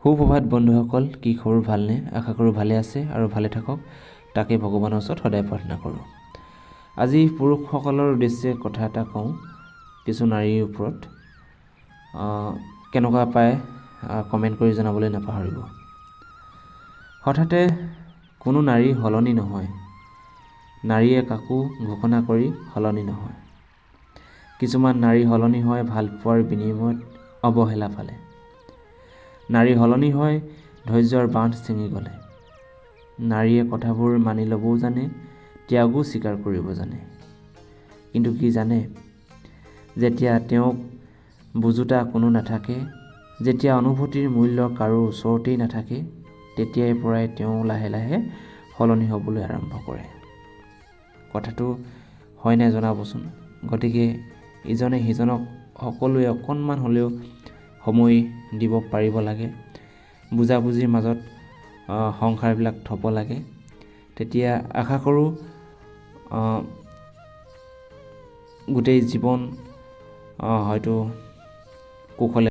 সুপ্ৰভাত বন্ধুসকল, কি খবৰ? ভালনে? আশা কৰোঁ ভালে আছে আৰু ভালে থাকক, তাকে ভগৱানৰ ওচৰত সদায় প্ৰাৰ্থনা কৰোঁ। আজি পুৰুষসকলৰ উদ্দেশ্যে কথা এটা কওঁ, কিছু নাৰীৰ ওপৰত। কেনেকুৱা পায় কমেণ্ট কৰি জনাবলৈ নাপাহৰিব। হঠাতে কোনো নাৰী সলনি নহয়, নাৰীয়ে কাকো ঘোষণা কৰি সলনি নহয়। কিছুমান নাৰী সলনি হয় ভালপোৱাৰ বিনিময়ত অৱহেলা পালে। নাৰী সলনি হয় ধৈৰ্যৰ বান্ধ ছিঙি গ'লে। নাৰীয়ে কথাবোৰ মানি ল'বও জানে, ত্যাগো স্বীকাৰ কৰিব জানে। কিন্তু কি জানে? যেতিয়া তেওঁক বুজোতা কোনো নাথাকে, যেতিয়া অনুভূতিৰ মূল্য কাৰো ওচৰতেই নাথাকে, তেতিয়াই পৰাই তেওঁ লাহে লাহে সলনি হ'বলৈ আৰম্ভ কৰে। কথাটো হয়নে জনাবচোন। গতিকে ইজনে সিজনক সকলোৱে অকণমান হ'লেও সময় দিব পাৰিব লাগে, বুজাবুজিৰ মাজত সংসাৰবিলাক থ'ব লাগে। তেতিয়া আশা কৰোঁ গোটেই জীৱন হয়তো কুশলে